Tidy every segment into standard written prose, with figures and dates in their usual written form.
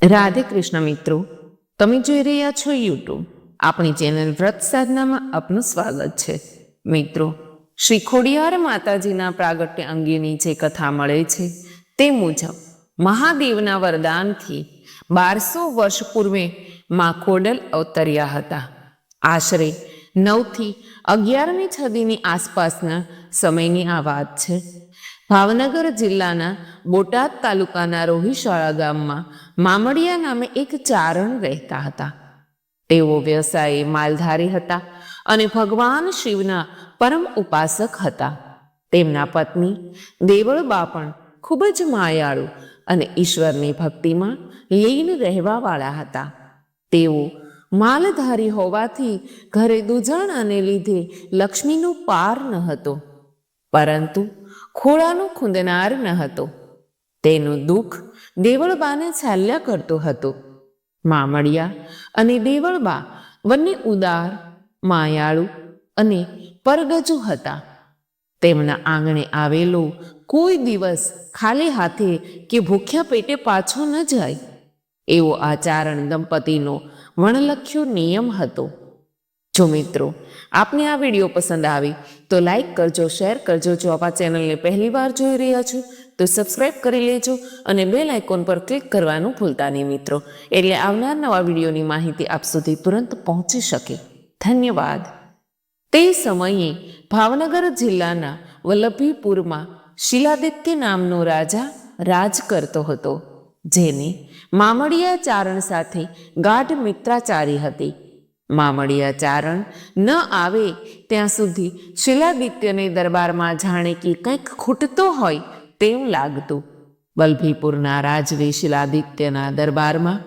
રાધે કૃષ્ણ મિત્રો, તમે જોઈ રહ્યા છો યુટ્યુબ આપણી ચેનલ વ્રત સાધનામાં આપનું સ્વાગત છે. મિત્રો, શ્રી ખોડિયાર માતાજીના પ્રાગટ્ય અંગેની જે કથા મળે છે તે મુજબ મહાદેવના વરદાનથી 1200 વર્ષ પૂર્વે મા ખોડલ અવતર્યા હતા. આશરે 9 થી 11મી સદીની આસપાસના સમયની આ વાત છે. ભાવનગર જિલ્લાના બોટાદ તાલુકાના રોહિશાળા ગામમાં મામડિયા નામે એક ચારણ રહેતા હતા. તેઓ વ્યવસાયે માલધારી હતા અને ભગવાન શિવના પરમ ઉપાસક હતા. તેમના પત્ની દેવળબા પણ ખૂબ જ માયાળુ અને ઈશ્વરની ભક્તિમાં લીન રહેવાવાળા હતા. તેઓ માલધારી હોવાથી ઘરે દૂધણાને લીધે લક્ષ્મીનો પાર ન હતો, પરંતુ ખોળાનું ખૂંદનાર ન હતો. તેનું દુઃખ દેવળબાને ચાલ્યા કરતું હતું. મામડિયા અને દેવળબા બંને ઉદાર, માયાળુ અને પરગજુ હતા. તેમના આંગણે આવેલો કોઈ દિવસ ખાલી હાથે કે ભૂખ્યા પેટે પાછો ન જાય, એવો આ ચારણ દંપતીનો વણલખ્યો નિયમ હતો. જો મિત્રો, આપને આ વિડીયો પસંદ આવે તો લાઈક કરજો, શેર કરજો. જો આપ આ ચેનલને પહેલી વાર જોઈ રહ્યા છો તો સબસ્ક્રાઈબ કરી લેજો અને બેલ આઇકોન પર ક્લિક કરવાનું ભૂલતા નહીં મિત્રો, એટલે આવનાર નવા વિડીયોની માહિતી આપ સુધી તુરંત પહોંચી શકે. ધન્યવાદ. તે સમયે ભાવનગર જિલ્લાના વલ્લભીપુરમાં શિલાદિત્ય નામનો રાજા રાજ કરતો હતો, જેને મામડિયા ચારણ સાથે ગાઢ મિત્રાચારી હતી. મામડિયા ચારણ ન આવે ત્યાં સુધી શિલાદિત્યને દરબારમાં જાણે કે કંઈક ખૂટતો હોય તેમ લાગતું. વલ્લભીપુરના રાજવે શિલાદિત્યના દરબારમાં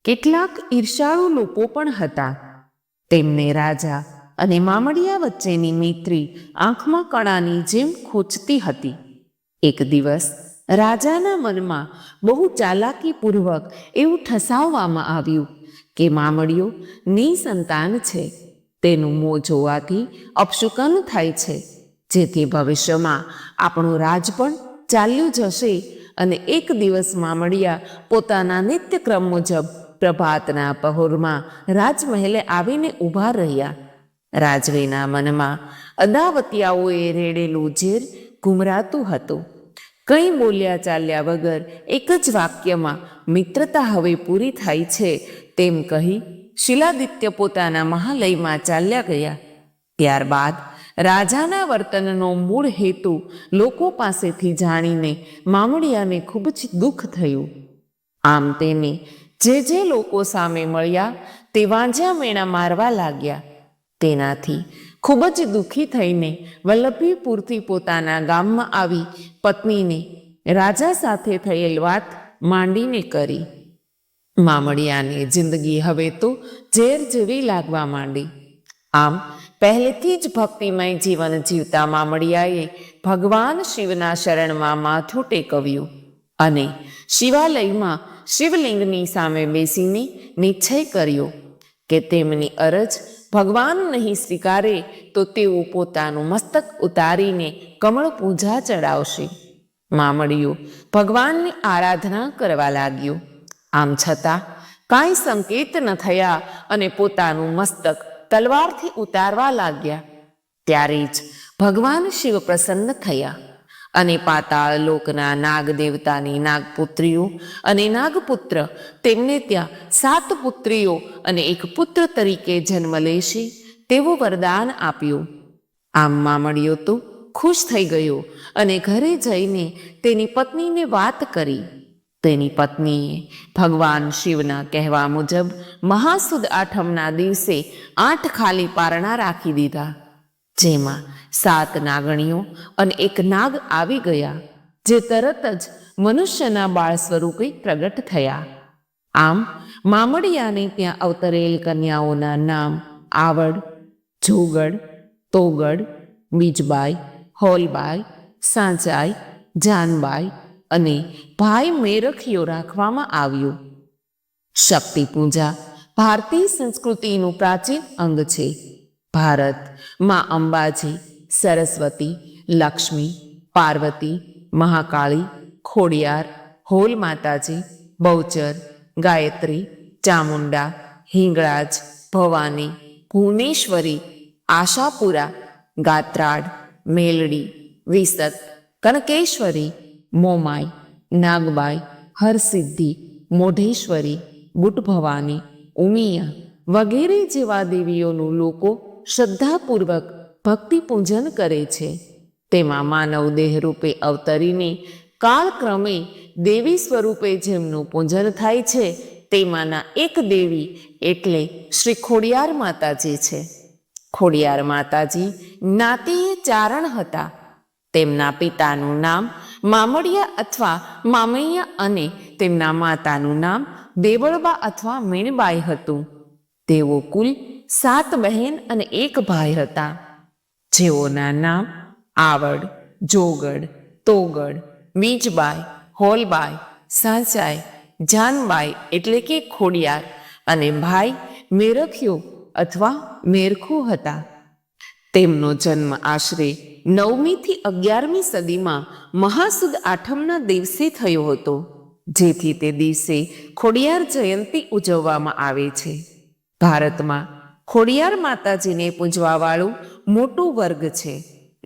કેટલાક ઈર્ષાળુ લોકો પણ હતા. તેમને રાજા અને મામડિયા વચ્ચેની મૈત્રી આંખમાં કણાની જેમ ખોચતી હતી. એક દિવસ રાજાના મનમાં બહુ ચાલાકીપૂર્વક એવું ઠસાવવામાં આવ્યું કે મામડિયો નિસંતાન છે. તેનું મોં જોવાથી અપશુકન થાય છે, જેથી ભવિષ્યમાં આપણું રાજ પણ ચાલ્યું જશે. અને એક દિવસ મામડિયા પોતાના નિત્યક્રમ મુજબ પ્રભાતના પહોરમાં રાજમહેલે આવીને ઊભા રહ્યા. રાજવીના મનમાં અદાવતિયાઓએ રેડેલું ઝેર ઘુમરાતું હતું. કંઈ બોલ્યા ચાલ્યા વગર એક જ વાક્યમાં મિત્રતા હવે પૂરી થાય છે તેમ કહી શિલાદિત્ય પોતાના મહાલયમાં ચાલ્યા ગયા. ત્યારબાદ રાજાના વર્તનનો મૂળ હેતુ લોકો પાસેથી જાણીને મામડિયાને ખૂબ જ દુઃખ થયું. આમ તેને જે લોકો સામે મળ્યા તે વાંઝ્યા મેણા મારવા લાગ્યા. તેનાથી ખૂબ જ દુઃખી થઈને વલ્લભીપુરથી પોતાના ગામમાં આવી પત્નીને રાજા સાથે થયેલ વાત માંડીને કરી. મામડિયાને જિંદગી હવે તો ઝેર જેવી લાગવા માંડી. આમ પહેલેથી જ ભક્તિમય જીવન જીવતા મામડિયાએ ભગવાન શિવના શરણમાં માથું ટેકવ્યું અને શિવાલયમાં શિવલિંગની સામે બેસીને નિશ્ચય કર્યો કે તેમની અરજ ભગવાન નહીં સ્વીકારે તો તેઓ પોતાનું મસ્તક ઉતારીને કમળ પૂજા ચડાવશે. મામડિયો ભગવાનની આરાધના કરવા લાગ્યો. આમ છતાં કાંઈ સંકેત ન થયા અને પોતાનું મસ્તક તલવારથી ઉતારવા લાગ્યા. ત્યારે જ ભગવાન શિવ પ્રસન્ન થયા અને પાતાળ લોકના નાગ દેવતાની નાગપુત્રીઓ અને નાગપુત્ર તેમને ત્યાં 7 પુત્રીઓ અને 1 પુત્ર તરીકે જન્મ લેશે તેવું વરદાન આપ્યું. આમ મામડિયો તો ખુશ થઈ ગયો અને ઘરે જઈને તેની પત્નીને વાત કરી. તેની પત્નીએ ભગવાન શિવના કહેવા મુજબ મહાસુદ આઠમના દિવસે 8 ખાલી પારણા રાખી દીધા, જેમાં 7 નાગણીઓ અને 1 નાગ આવી ગયા, જે તરત જ મનુષ્યના બાળ સ્વરૂપે પ્રગટ થયા. આમ મામડિયાને ત્યાં અવતરેલ કન્યાઓના નામ આવડ, જોગડ, તોગડ, બીજબાઈ, હોલબાઈ, સાંચાઈ, જાનબાઈ અને ભાઈ મેરખીઓ રાખવામાં આવ્યું. શક્તિ પૂજા ભારતીય સંસ્કૃતિનું પ્રાચીન અંગ છે. ભારત માં અંબાજી, સરસ્વતી, લક્ષ્મી, પાર્વતી, મહાકાળી, ખોડિયાર, હોલ માતાજી, બહુચર, ગાયત્રી, ચામુંડા, હિંગળાજ, ભવાની, ભુવનેશ્વરી, આશાપુરા, ગાત્રાડ, મેલડી, વિસત, કનકેશ્વરી, મોમાઈ, નાગબાઈ, હરસિદ્ધિ, મોઢેશ્વરી, બુટભવાની, ઉમિયા વગેરે જેવા દેવીઓનું લોકો શ્રદ્ધાપૂર્વક ભક્તિ પૂજન કરે છે. તેમાં માનવ દેહ રૂપે અવતરીને કાળક્રમે દેવી સ્વરૂપે જેમનું પૂજન થાય છે તેમાંના એક દેવી એટલે શ્રી ખોડિયાર માતાજી છે. ખોડિયાર માતાજી જ્ઞાતિએ ચારણ હતા. તેમના પિતાનું નામ મામડિયા અથવા મામૈયા અને તેમના માતાનું નામ દેવળબા અથવા મીણબાઈ હતું. તેઓ કુલ 7 બહેન અને 1 ભાઈ હતા, જેઓના નામ આવડ, જોગડ, તોગડ, મીજબાઈ, હોલબાઈ, સાંચાઈ, જાનબાઈ એટલે કે ખોડિયાર અને ભાઈ મેરખ્યો અથવા મેરખો હતા. તેમનો જન્મ આશરે 9મી થી 11મી સદીમાં મહાસુદ આઠમના દિવસે થયો હતો, જેથી તે દિવસે ખોડિયાર જયંતી ઉજવવામાં આવે છે. ભારતમાં ખોડિયાર માતાજીને પૂજવાવાળું મોટું વર્ગ છે,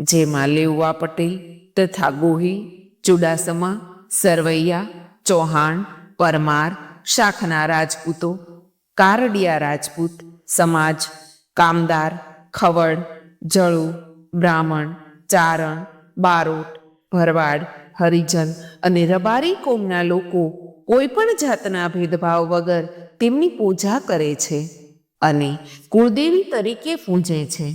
જેમાં લેઉવા પટેલ તથા ગોહિલ, ચુડાસમા, સરવૈયા, ચૌહાણ, પરમાર, શાખના રાજપૂતો, કારડિયા રાજપૂત સમાજ, કામદાર, ખવડ, જળુ, બ્રાહ્મણ, ચારણ, બારોટ, ભરવાડ, હરિજન અને રબારી કોમના લોકો કોઈ પણ જાતના ભેદભાવ વગર તેમની પૂજા કરે છે અને કુળદેવી તરીકે પૂજે છે.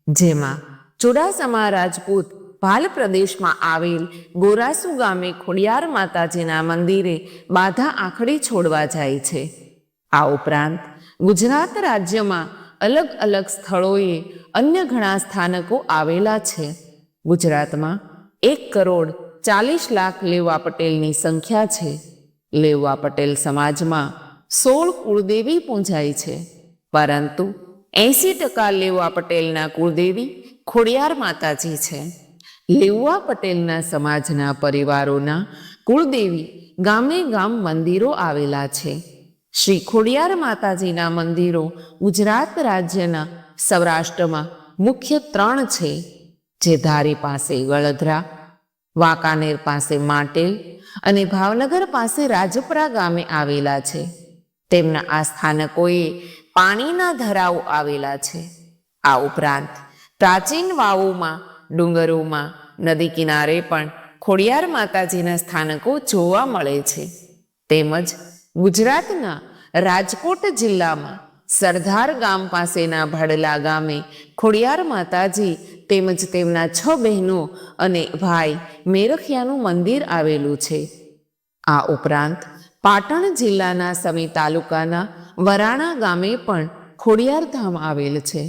જેમાં ચુડાસમા રાજપૂત ભાલ પ્રદેશમાં આવેલ ગોરાસુ ગામે ખોડિયાર માતાજીના મંદિરે બાધા આખડી છોડવા જાય છે. આ ઉપરાંત ગુજરાત રાજ્યમાં અલગ અલગ સ્થળોએ અન્ય ઘણા સ્થાનકો આવેલા છે. ગુજરાતમાં 1,40,00,000 લેઉવા પટેલની સંખ્યા છે. લેઉવા પટેલ સમાજમાં 16 કુળદેવી પૂજાય છે, પરંતુ 80% લેઉવા પટેલના કુળદેવી ખોડિયાર માતાજી છે. લેઉવા પટેલના સમાજના પરિવારોના કુળદેવી ગામે ગામ મંદિરો આવેલા છે. શ્રી ખોડિયાર માતાજીના મંદિરો ગુજરાત રાજ્યના સૌરાષ્ટ્રમાં મુખ્ય 3 છે, જે ધારી પાસે વડોદરા, વાંકાનેર પાસે માટેલ અને ભાવનગર પાસે રાજપરા ગામે આવેલા છે. તેમના આ સ્થાનકોએ પાણીના ધરાઓ આવેલા છે. આ ઉપરાંત પ્રાચીન વાવોમાં, ડુંગરોમાં, નદી કિનારે પણ ખોડિયાર માતાજીના સ્થાનકો જોવા મળે છે. તેમજ ગુજરાતના રાજકોટ જિલ્લામાં સરદાર ગામ પાસેના ભાડલા ગામે ખોડિયાર માતાજી તેમજ તેમના 6 બહેનો અને ભાઈ મેરખિયાનું મંદિર આવેલું છે. આ ઉપરાંત પાટણ જિલ્લાના સમી તાલુકાના વરાણા ગામે પણ ખોડિયાર ધામ આવેલ છે,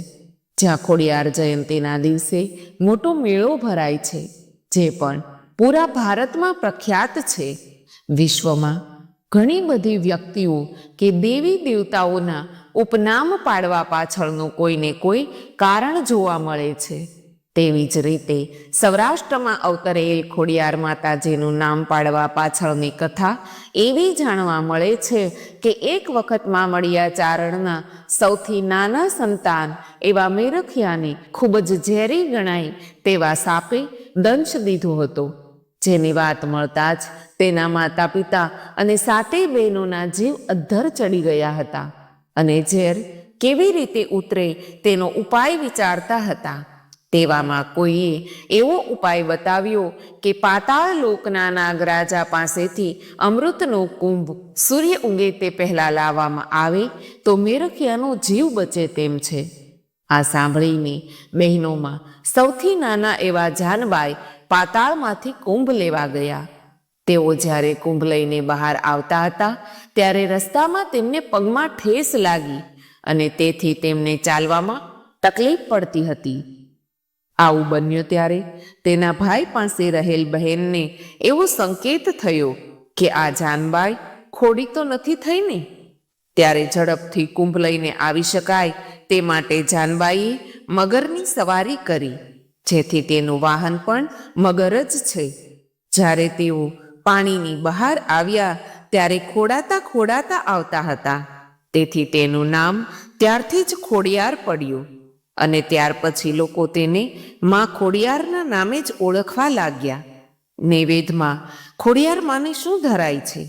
જ્યાં ખોડિયાર જયંતીના દિવસે મોટો મેળો ભરાય છે, જે પણ પૂરા ભારતમાં પ્રખ્યાત છે. વિશ્વમાં ઘણી બધી વ્યક્તિઓ કે દેવી દેવતાઓના ઉપનામ પાડવા પાછળનું કોઈને કોઈ કારણ જોવા મળે છે. તેવી જ રીતે સૌરાષ્ટ્રમાં અવતરેલ ખોડિયાર માતાજીનું નામ પાડવા પાછળની કથા એવી જાણવા મળે છે કે એક વખત મામડિયા ચારણના સૌથી નાના સંતાન એવા મેરખિયાને ખૂબ જ ઝેરી ગણાય તેવા સાપે દંશ દીધો હતો, જેની વાત મળતા જ તેના માતા પિતા અને 7 બહેનોના જીવ અદ્ધર ચડી ગયા હતા અને ઝેર કેવી રીતે ઉતરે તેનો ઉપાય વિચારતા હતા. તેવામાં કોઈએ એવો ઉપાય બતાવ્યો કે પાતાળ લોકના નાગરાજા પાસેથી અમૃતનો કુંભ સૂર્ય ઉગે તે પહેલાં લાવવામાં આવે તો મેરખિયાનો જીવ બચે તેમ છે. આ સાંભળીને બહેનોમાં સૌથી નાના એવા જાનબાઈ પાતાળમાંથી કુંભ લેવા ગયા. તેઓ જ્યારે કુંભ લઈને બહાર આવતા હતા ત્યારે રસ્તામાં તેમને પગમાં ઠેસ લાગી અને તેથી તેમને ચાલવામાં તકલીફ પડતી હતી. આવું બન્યું ત્યારે તેના ભાઈ પાસે રહેલ બહેનને એવો સંકેત થયો કે આ જાનબાઈ ખોડી તો નથી થઈ ને. ત્યારે ઝડપથી કુંભ લઈને આવી શકાય તે માટે જાનબાઈએ મગરની સવારી કરી, જેથી તેનું વાહન પણ મગર જ છે. જ્યારે તેઓ પાણીની બહાર આવ્યા ત્યારે ખોડાતા ખોડાતા આવતા હતા. તેથી તેનું નામ ત્યારથી જ ખોડિયાર પડ્યું અને ત્યાર પછી લોકો તેને માં ખોડિયારના નામે જ ઓળખવા લાગ્યા. નૈવેદ્યમાં ખોડિયાર માને શું ધરાય છે?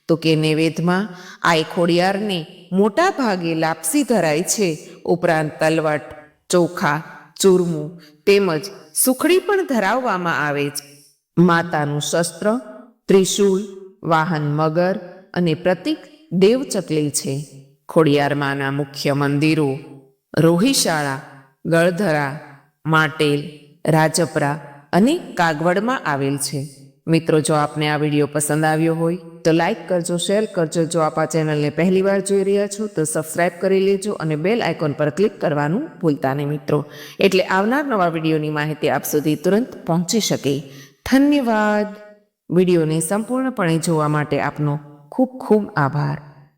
તો કે નૈવેદ્યમાં આઈ ખોડિયારને મોટા ભાગે લાપસી ધરાય છે. ઉપરાંત તલવટ, ચોખા, ચૂરમું તેમજ સુખડી પણ ધરાવવામાં આવે છે. માતાનું શસ્ત્ર ત્રિશૂળ, વાહન મગર અને પ્રતીક દેવચકલી છે. ખોડિયારમાંના મુખ્ય મંદિરો રોહિશાળા, ગળધરા, માટેલ, રાજપરા અને કાગવડમાં આવેલ છે. મિત્રો, જો આપને આ વિડીયો પસંદ આવ્યો હોય તો લાઈક કરજો, શેર કરજો. જો આપ આ ચેનલને પહેલીવાર જોઈ રહ્યા છો તો સબસ્ક્રાઈબ કરી લેજો અને બેલ આઇકોન પર ક્લિક કરવાનું ભૂલતા નહીં મિત્રો, એટલે આવનાર નવા વિડીયોની માહિતી આપ સુધી તુરંત પહોંચી શકે. ધન્યવાદ. વિડીયોને સંપૂર્ણપણે જોવા માટે આપનો ખૂબ ખૂબ આભાર.